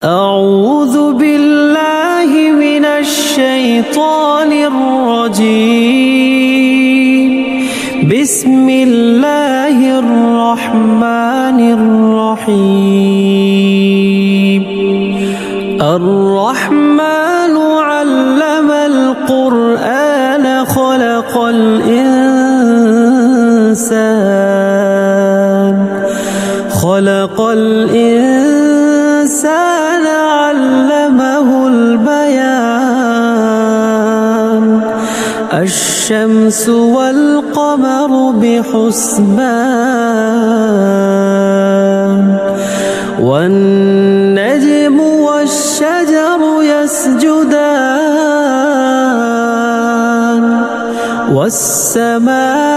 أعوذ بالله من الشيطان الرجيم. بسم الله الرحمن الرحيم. الرحمن علم القرآن خلق الإنسان علمه البيان. الشمس والقمر بحسبان والنجم والشجر يسجدان والسماء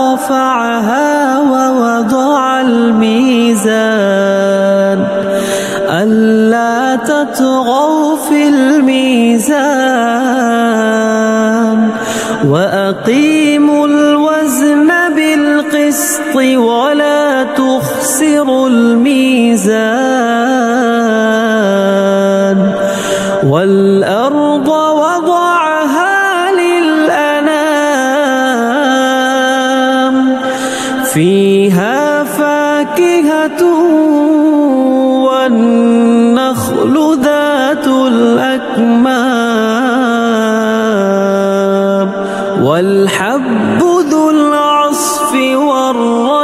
رفعها ووضع الميزان ألا تطغوا في الميزان وأقيموا الوزن بالقسط ولا تخسروا الميزان. والأرض وضعها للأنام فيها فاكهة والنخل ذات الأكمام والحب ذو العصف والريحان.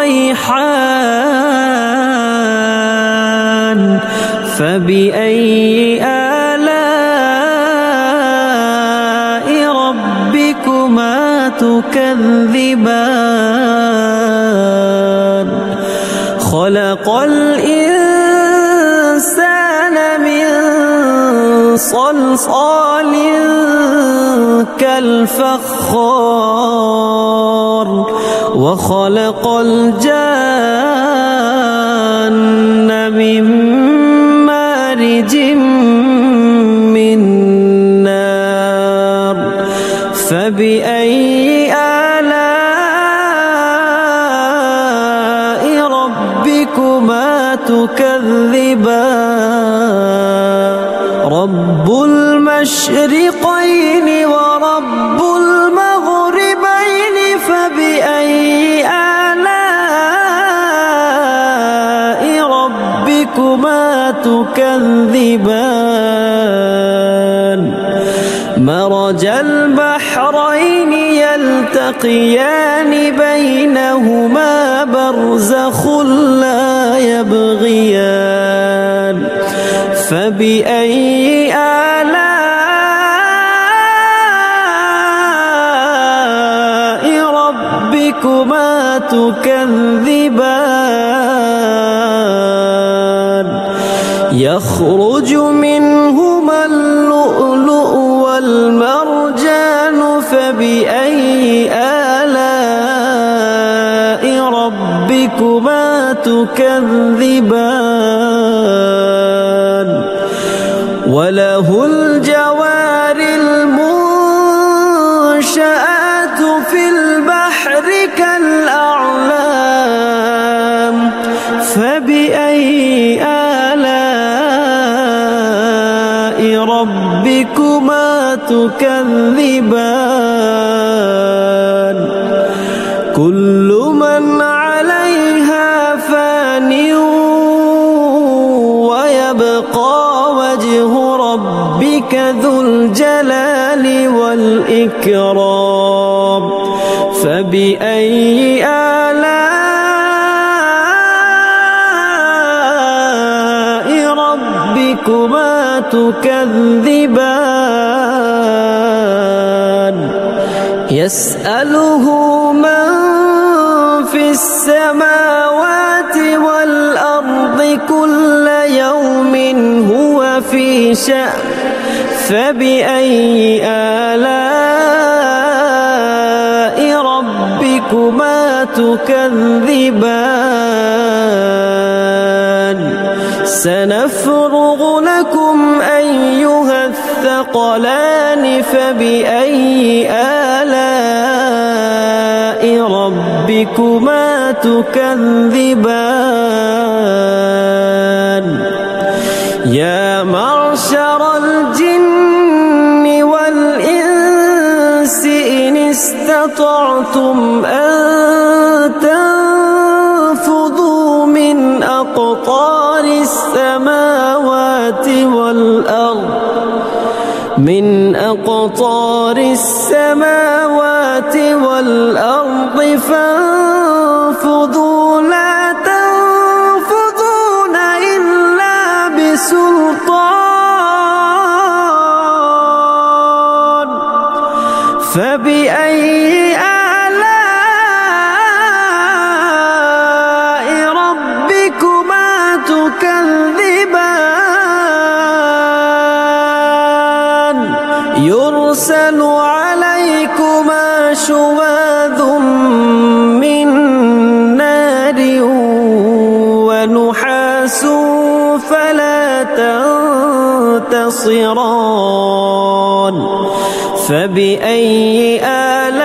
فبأي آلاء ربكما تكذبان؟ خلق الإنسان من صلصال كالفخار وخلق الجان من مارج من نار. فبأي آلاء ربكما تكذبان؟ رب المشرقين ورب المغربين فبأي آلاء ربكما تكذبان؟ مرج البحرين يلتقيان بينهما برزخ لا يبغيان. فبأي آلاء ربكما تكذبان؟ يخرج منهما اللؤلؤ والمرجان فبأي آلاء ربكما تكذبان؟ وله الجوار المنشآت في البحر كالأعلام. فبأي آلاء ربكما تكذبان؟ كل من عليها فان ويبقى وجه ربك ذو الجلال والإكرام. فبأي آلاء ربكما تكذبان؟ يسأله من في السماوات والأرض كل يوم هو في شأن. فبأي آلاء ربكما تكذبان؟ سنفرغ لكم أيها الثقلان. فبأي آلاء ربكما تكذبان؟ يا معشر الجن والإنس إن استطعتم أن تنفذوا من أقطار السماوات والأرض فانفذوا لا تنفذون إلا بسلطان فبأي آلاء ربكما تكذبان يرسل عليكما شواظ من نار ونحاس فلا تنتصران فبأي آلاء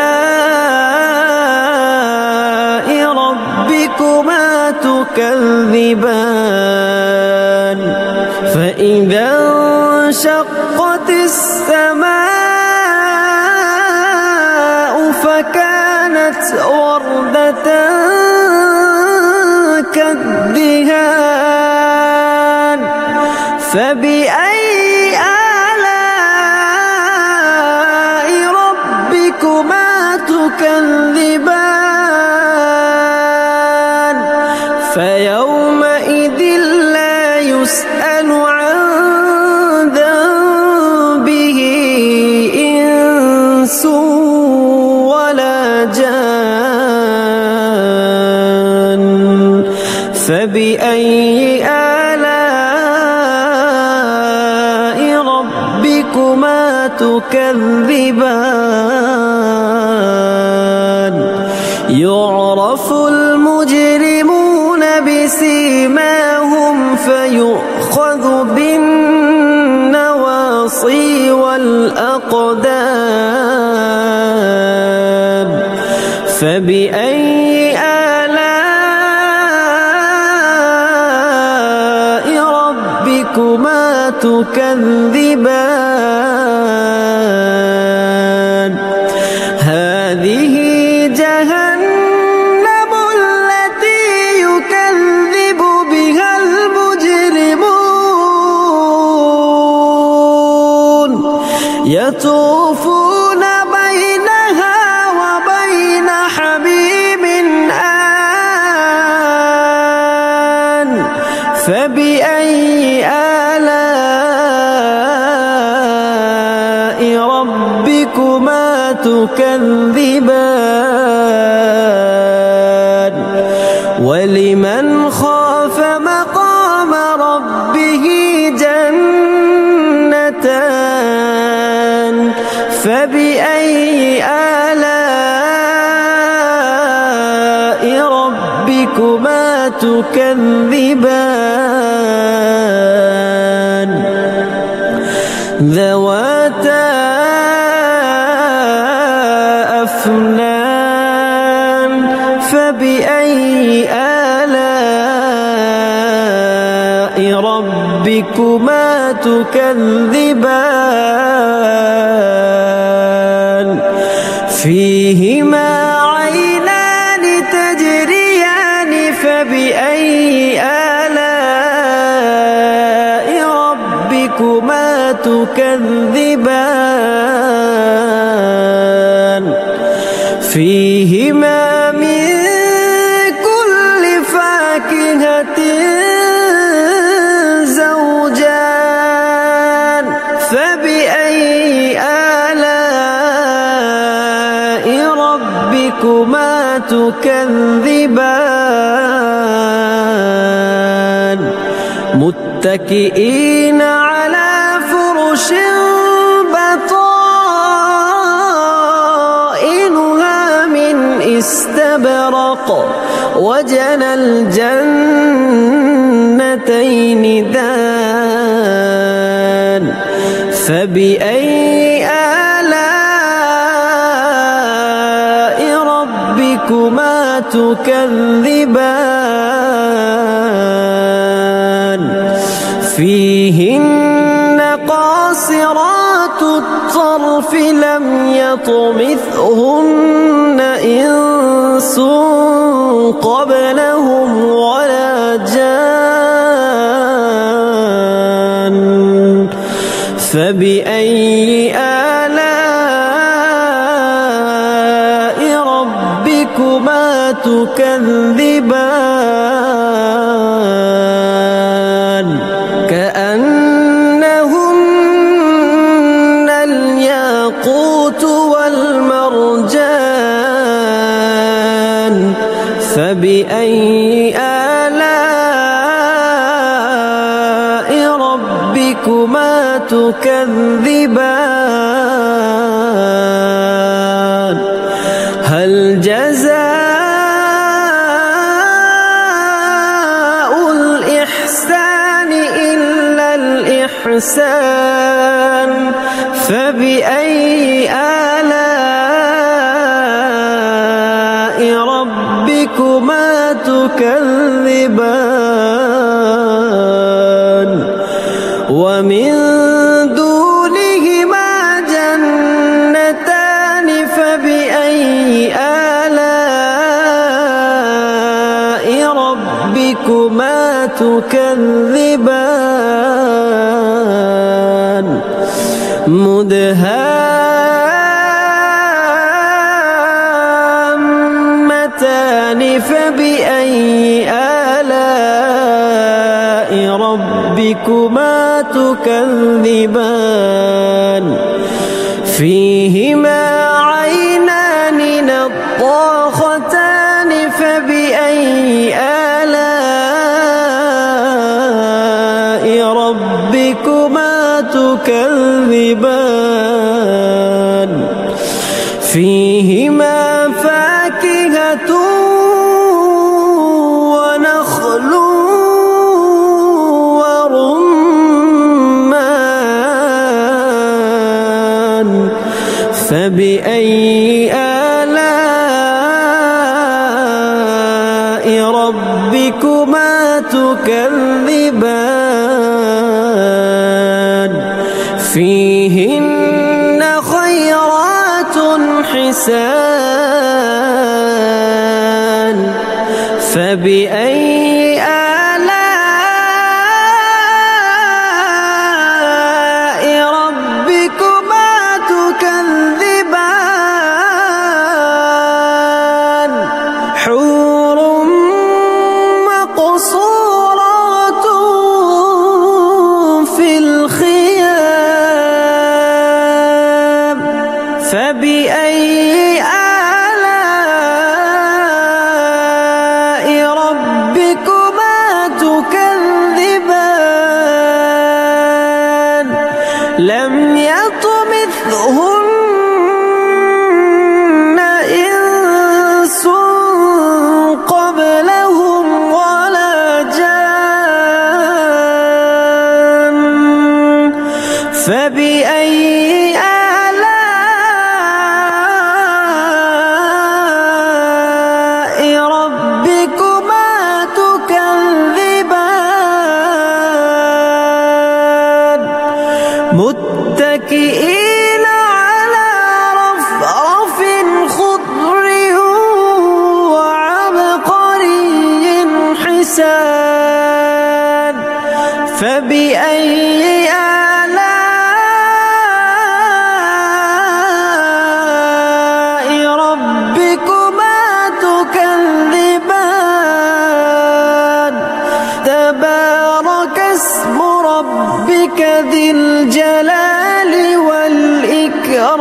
ربكما تكذبان فإذا انشقت السماء فكانت وردة كالدهان فبأي آلاء ربكما تكذبان فيومئذ لا يسأل عن ذنبه إنس ولا جان فبأي آلاء ربكما تكذبان يعرف المجرمون بسيماهم فيؤخذ بالنواصي والأقدام فبأي آلاء ربكما تكذبان هذه جهنم التي يكذب بها المجرمون يطوفون بينها وبين حميم آن فبأي آلاء ربكما تكذبان ولمن خاف مقام ربه جنتان فبأي آلاء ربكما تكذبان ذواتا أفنان فبأي آلاء ربكما تكذبان فيهما عينان تجريان فبأي آلاء ربكما تكذبان فيهما من كل فاكهة زوجان فبأي آلاء ربكما تكذبان متكئين على فرش بطائنها من استبرق وجنى الجنتين دان فبأي آلاء ربكما تكذبان فيهن قاصرات الطرف لم يطمثهن إنس قبلهم ولا جان فبأي آلاء ربكما تكذبان كأنهن الياقوت والمرجان فبأي آلاء ربكما تكذبان هل جزاء الإحسان إلا الإحسان فبأي آلاء ربكما تكذبان ومن دونهما جنتان فبأي آلاء ربكما تكذبان مدهامتان فبأي آلاء ربكما تكذبان فيهما عينان نضاختان فبأي آلاء ربكما تكذبان فيهما فاكهة ونخل ورمان فبأي آلاء ربكما تكذبان فيهن خيرات حسان فبأي آلاء ربكما تكذبان حور مقصورات في الخيام فبأي آلاء ربكما تكذبان لم يطمثهن إنس قبلهم ولا جان فبأي آلاء ربكما تكذبان متكئين على رفرف خضر وعبقري حسان فبأي آلاء ربكما تكذبان تبارك اسم ربك ذي الجلال والإكرام